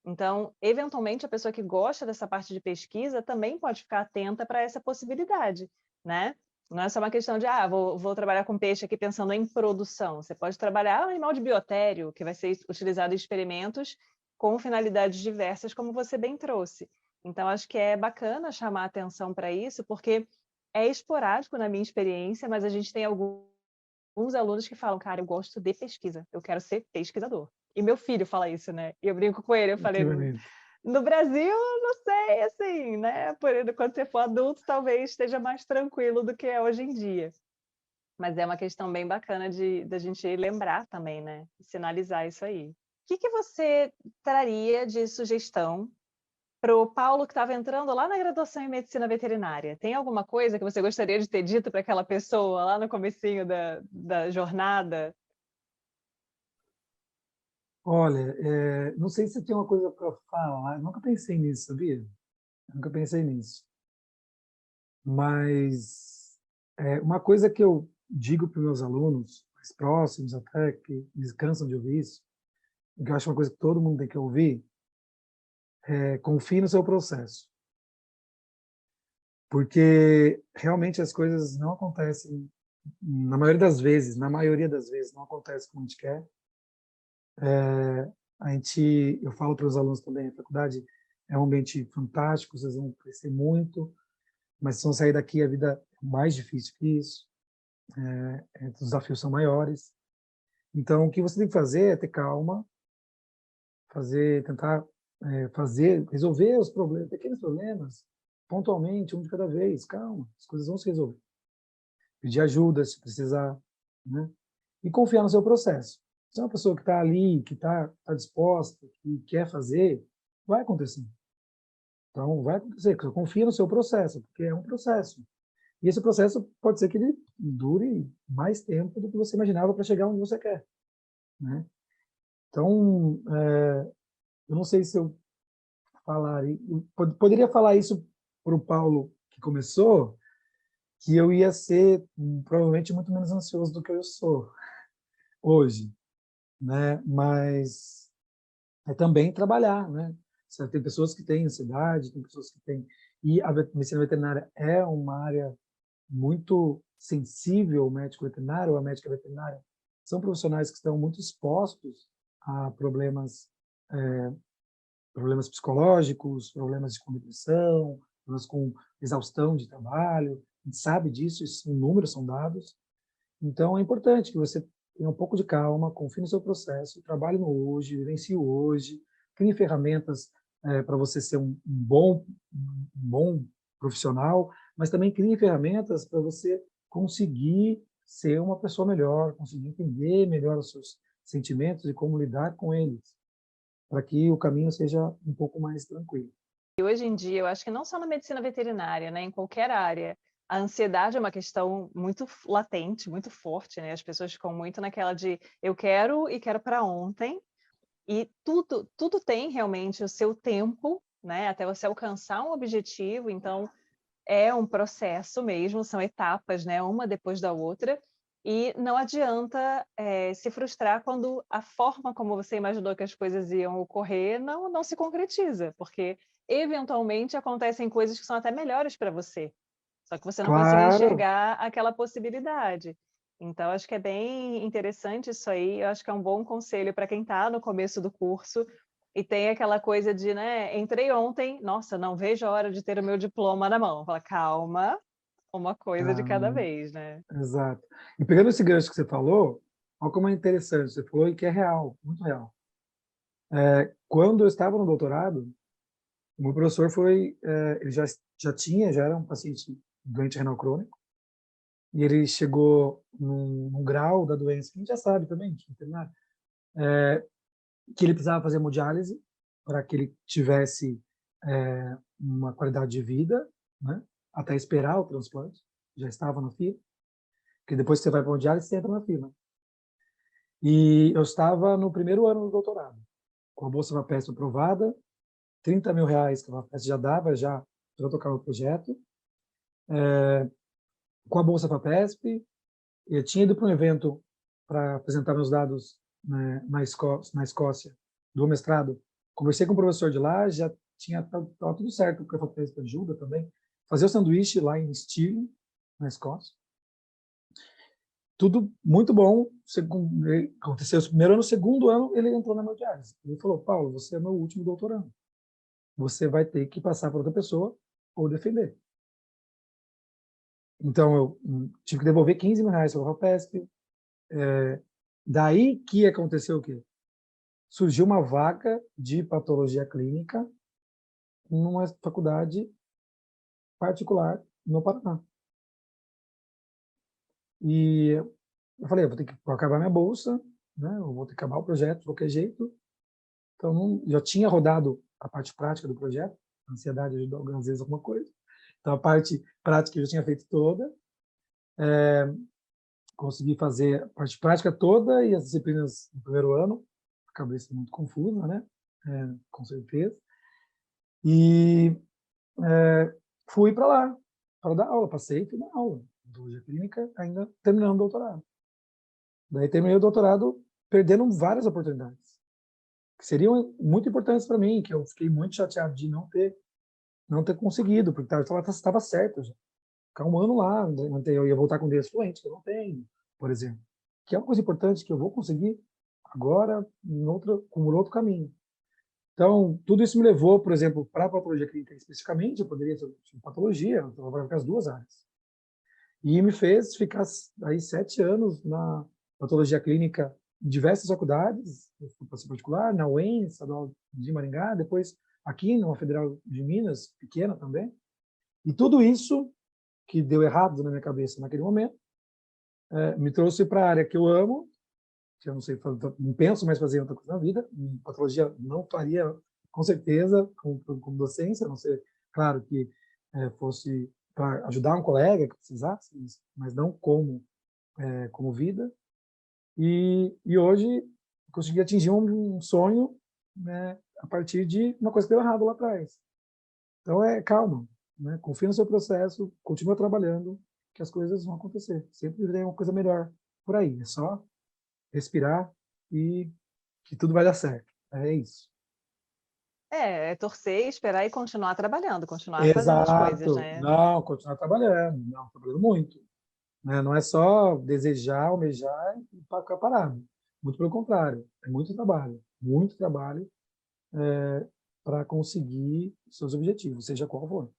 Então, eventualmente, a pessoa que gosta dessa parte de pesquisa também pode ficar atenta para essa possibilidade, né? Não é só uma questão de, vou trabalhar com peixe aqui pensando em produção. Você pode trabalhar animal de biotério, que vai ser utilizado em experimentos com finalidades diversas, como você bem trouxe. Então, acho que é bacana chamar atenção para isso, porque é esporádico na minha experiência, mas a gente tem alguns alunos que falam, cara, eu gosto de pesquisa, eu quero ser pesquisador. E meu filho fala isso, né? E eu brinco com ele, eu falei, Que bonito. no Brasil, não sei, assim, né? Quando você for adulto, talvez esteja mais tranquilo do que é hoje em dia. Mas é uma questão bem bacana da gente lembrar também, né? Sinalizar isso aí. O que você traria de sugestão para o Paulo que estava entrando lá na graduação em medicina veterinária? Tem alguma coisa que você gostaria de ter dito para aquela pessoa lá no comecinho da jornada? Olha, não sei se tem uma coisa para falar, eu nunca pensei nisso, sabia? Eu nunca pensei nisso. Mas uma coisa que eu digo para os meus alunos, mais próximos até, que eles cansam de ouvir isso, e que eu acho uma coisa que todo mundo tem que ouvir, confie no seu processo. Porque realmente as coisas não acontecem, na maioria das vezes, não acontece como a gente quer. Eu falo para os alunos também, a faculdade é um ambiente fantástico, vocês vão crescer muito, mas se vão sair daqui, a vida é mais difícil que isso, os desafios são maiores. Então, o que você tem que fazer é ter calma, tentar resolver os problemas, pequenos problemas, pontualmente, um de cada vez, calma, as coisas vão se resolver. Pedir ajuda se precisar, né? E confiar no seu processo. Se é uma pessoa que está ali, que tá disposta, que quer fazer, vai acontecer. Então, vai acontecer. Confia no seu processo, porque é um processo. E esse processo pode ser que ele dure mais tempo do que você imaginava para chegar onde você quer, né? Então, eu não sei se eu poderia falar isso para o Paulo que começou, que eu ia ser provavelmente muito menos ansioso do que eu sou hoje, né? Mas é também trabalhar, né? Tem pessoas que têm ansiedade, tem pessoas que têm... E a medicina veterinária é uma área muito sensível, o médico veterinário ou a médica veterinária. São profissionais que estão muito expostos a problemas psicológicos, problemas com depressão, problemas com exaustão de trabalho. A gente sabe disso, são números, são dados. Então, é importante que você tenha um pouco de calma, confie no seu processo, trabalhe no hoje, vivencie o hoje, crie ferramentas para você ser um bom profissional, mas também crie ferramentas para você conseguir ser uma pessoa melhor, conseguir entender melhor os seus sentimentos e como lidar com eles, para que o caminho seja um pouco mais tranquilo. E hoje em dia, eu acho que não só na medicina veterinária, né, em qualquer área, a ansiedade é uma questão muito latente, muito forte, né? As pessoas ficam muito naquela de eu quero e quero para ontem, e tudo tem realmente o seu tempo, né, até você alcançar um objetivo, então é um processo mesmo, são etapas, né, uma depois da outra, e não adianta se frustrar quando a forma como você imaginou que as coisas iam ocorrer não se concretiza, porque eventualmente acontecem coisas que são até melhores para você, só que você não conseguiu Claro, enxergar aquela possibilidade. Então, acho que é bem interessante isso aí, eu acho que é um bom conselho para quem está no começo do curso e tem aquela coisa de, né, entrei ontem, nossa, não vejo a hora de ter o meu diploma na mão. Fala, calma, uma coisa de cada ah, vez, né? exato. E pegando esse gancho que você falou, olha como é interessante, você falou e que é real, muito real. Quando eu estava no doutorado, o meu professor ele já era um paciente doente renal crônico, e ele chegou num grau da doença, que a gente já sabe também, que veterinário, que ele precisava fazer hemodiálise para que ele tivesse uma qualidade de vida, né, até esperar o transplante, já estava na fila, porque depois que você vai para a hemodiálise, você entra na fila. E eu estava no primeiro ano do doutorado, com a bolsa FAPESP aprovada, R$ 30.000 que a FAPESP já dava, já para tocar o projeto, com a bolsa FAPESP. Eu tinha ido para um evento para apresentar meus dados, né, na Escócia, do mestrado. Conversei com o professor de lá, já tava tudo certo, porque a FAPESP ajuda também. Fazer o sanduíche lá em Stirling, na Escócia. Tudo muito bom. Aconteceu o primeiro ano, no segundo ano, ele entrou na hemodiálise. Ele falou, Paulo, você é meu último doutorando. Você vai ter que passar para outra pessoa ou defender. Então, eu tive que devolver R$ 15.000 para a FAPESP. Daí que aconteceu o quê? Surgiu uma vaga de patologia clínica numa faculdade particular no Paraná. E eu falei, eu vou ter que acabar minha bolsa, né? Eu vou ter que acabar o projeto de qualquer jeito. Então, já tinha rodado a parte prática do projeto, a ansiedade ajudou algumas vezes alguma coisa. Então, a parte prática eu já tinha feito toda. Consegui fazer a parte prática toda e as disciplinas no primeiro ano. A cabeça muito confusa, né? Com certeza. E fui para lá, para dar aula. Passei e fui dar aula. Biologia clínica, ainda terminando o doutorado. Daí terminei o doutorado perdendo várias oportunidades, que seriam muito importantes para mim, que eu fiquei muito chateado de não ter conseguido, porque estava certo já. Ficar um ano lá, eu ia voltar com inglês fluente, que eu não tenho, por exemplo. Que é uma coisa importante que eu vou conseguir agora por outro caminho. Então, tudo isso me levou, por exemplo, para a patologia clínica especificamente, eu poderia ter patologia, eu trabalhava com as duas áreas. E me fez ficar aí 7 anos na patologia clínica em diversas faculdades, eu fui para particular, na UEM, Estadual de Maringá, depois aqui numa Federal de Minas, pequena também. E tudo isso que deu errado na minha cabeça naquele momento, me trouxe para a área que eu amo, que eu não sei, não penso mais fazer outra coisa na vida, patologia não faria, com certeza, como docência, a não ser, claro, que fosse para ajudar um colega que precisasse, mas não como vida. E hoje consegui atingir um sonho, né, a partir de uma coisa que deu errado lá atrás. Então, calma, né? Confia no seu processo, continua trabalhando, que as coisas vão acontecer. Sempre tem uma coisa melhor por aí. É só respirar e que tudo vai dar certo. É isso. É torcer, esperar e continuar trabalhando, continuar fazendo as coisas, Exato. né? Não, continuar trabalhando. Não, trabalhando muito. Né? Não é só desejar, almejar e ficar parado. Muito pelo contrário. É muito trabalho para conseguir seus objetivos, seja qual for.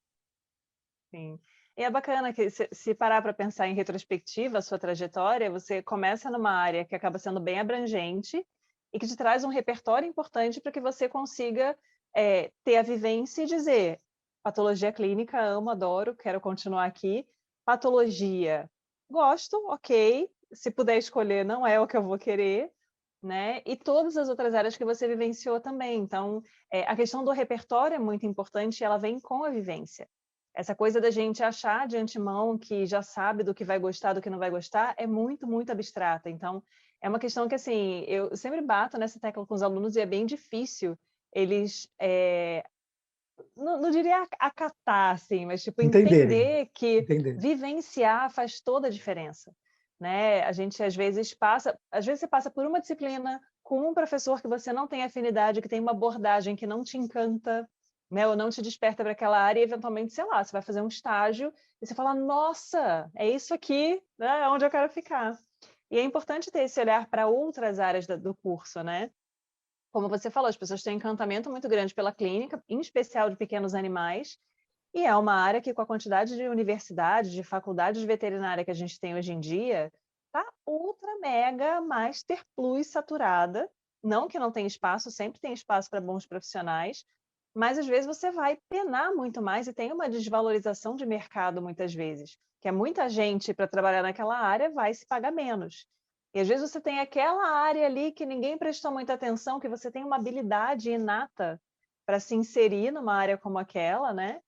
Sim. E é bacana que se parar para pensar em retrospectiva a sua trajetória, você começa numa área que acaba sendo bem abrangente e que te traz um repertório importante para que você consiga ter a vivência e dizer: patologia clínica, amo, adoro, quero continuar aqui. Patologia, gosto, ok. Se puder escolher, não é o que eu vou querer, né? E todas as outras áreas que você vivenciou também. Então, a questão do repertório é muito importante e ela vem com a vivência. Essa coisa da gente achar de antemão que já sabe do que vai gostar, do que não vai gostar, é muito, muito abstrata. Então, é uma questão que, assim, eu sempre bato nessa tecla com os alunos e é bem difícil eles, não diria acatar, assim, mas, tipo, Entenderem. entender que Entender. vivenciar faz toda a diferença, né? A gente, às vezes você passa por uma disciplina com um professor que você não tem afinidade, que tem uma abordagem que não te encanta, né, ou não te desperta para aquela área e eventualmente, sei lá, você vai fazer um estágio e você fala: "Nossa, é isso aqui, né, é onde eu quero ficar". E é importante ter esse olhar para outras áreas do curso, né? Como você falou, as pessoas têm um encantamento muito grande pela clínica, em especial de pequenos animais, e é uma área que, com a quantidade de universidades, de faculdades de veterinária que a gente tem hoje em dia, está ultra mega master plus saturada. Não que não tenha espaço, sempre tem espaço para bons profissionais, mas às vezes você vai penar muito mais e tem uma desvalorização de mercado muitas vezes, que é muita gente para trabalhar naquela área vai se pagar menos. E às vezes você tem aquela área ali que ninguém prestou muita atenção, que você tem uma habilidade inata para se inserir numa área como aquela, né?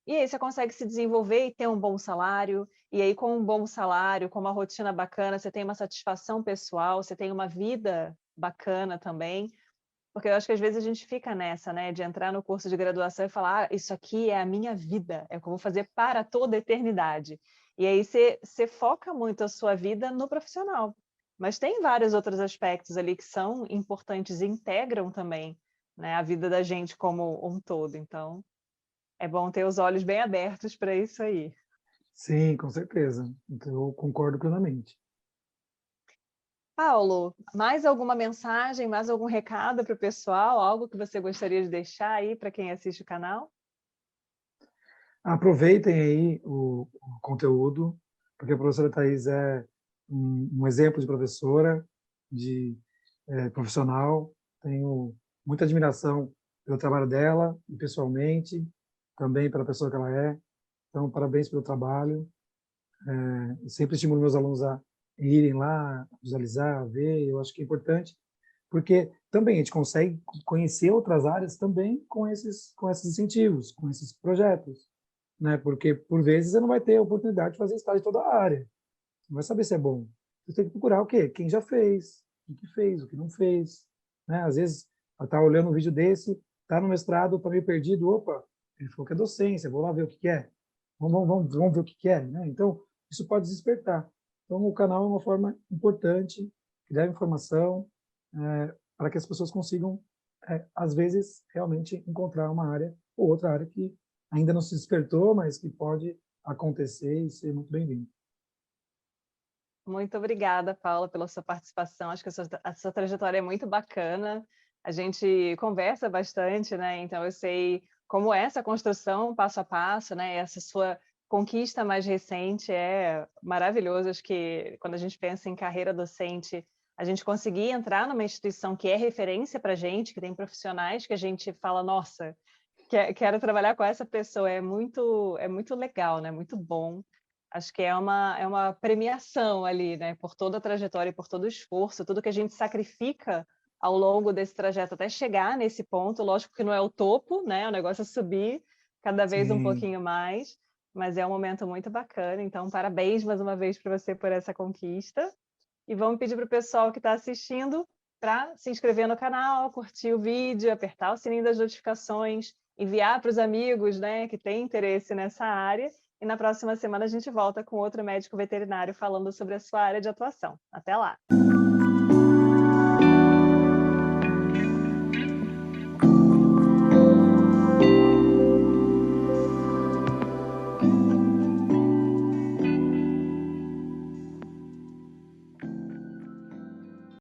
E aí você consegue se desenvolver e ter um bom salário, e aí com um bom salário, com uma rotina bacana, você tem uma satisfação pessoal, você tem uma vida bacana também, porque eu acho que às vezes a gente fica nessa, né, de entrar no curso de graduação e falar: "Ah, isso aqui é a minha vida, é o que eu vou fazer para toda a eternidade". E aí você foca muito a sua vida no profissional. Mas tem vários outros aspectos ali que são importantes e integram também, né, a vida da gente como um todo, então é bom ter os olhos bem abertos para isso aí. Sim, com certeza. Então, eu concordo plenamente. Paulo, mais alguma mensagem, mais algum recado para o pessoal? Algo que você gostaria de deixar aí para quem assiste o canal? Aproveitem aí o conteúdo, porque a professora Thais é um exemplo de professora, de profissional. Tenho muita admiração pelo trabalho dela, e pessoalmente, também pela pessoa que ela é. Então, parabéns pelo trabalho. Eu sempre estimulo meus alunos a irem lá, visualizar, a ver. Eu acho que é importante, porque também a gente consegue conhecer outras áreas também com esses incentivos, com esses projetos, né? Porque por vezes você não vai ter a oportunidade de fazer estágio em toda a área, não vai saber se é bom. Você tem que procurar o quê? Quem já fez, o que fez, o que não fez, né? Às vezes tá olhando um vídeo desse, tá no mestrado, tá meio perdido, opa, ele falou que é docência, vou lá ver o que é. Vamos ver o que é, né? Então, isso pode despertar. Então, o canal é uma forma importante, que dá informação, para que as pessoas consigam, às vezes, realmente encontrar uma área ou outra área que ainda não se despertou, mas que pode acontecer e ser muito bem-vindo. Muito obrigada, Paula, pela sua participação. Acho que a sua trajetória é muito bacana. A gente conversa bastante, né? Então eu sei como é essa construção passo a passo, né? Essa sua conquista mais recente é maravilhoso. Acho que quando a gente pensa em carreira docente, a gente conseguir entrar numa instituição que é referência para a gente, que tem profissionais que a gente fala: nossa, Quero trabalhar com essa pessoa, é muito legal, né, muito bom. Acho que é uma premiação ali, né, por toda a trajetória e por todo o esforço, tudo que a gente sacrifica ao longo desse trajeto até chegar nesse ponto. Lógico que não é o topo, né, o negócio é subir cada vez um Sim. pouquinho mais, mas é um momento muito bacana, então parabéns mais uma vez para você por essa conquista. E vamos pedir para o pessoal que está assistindo para se inscrever no canal, curtir o vídeo, apertar o sininho das notificações, enviar para os amigos, né, que têm interesse nessa área. E na próxima semana a gente volta com outro médico veterinário falando sobre a sua área de atuação. Até lá!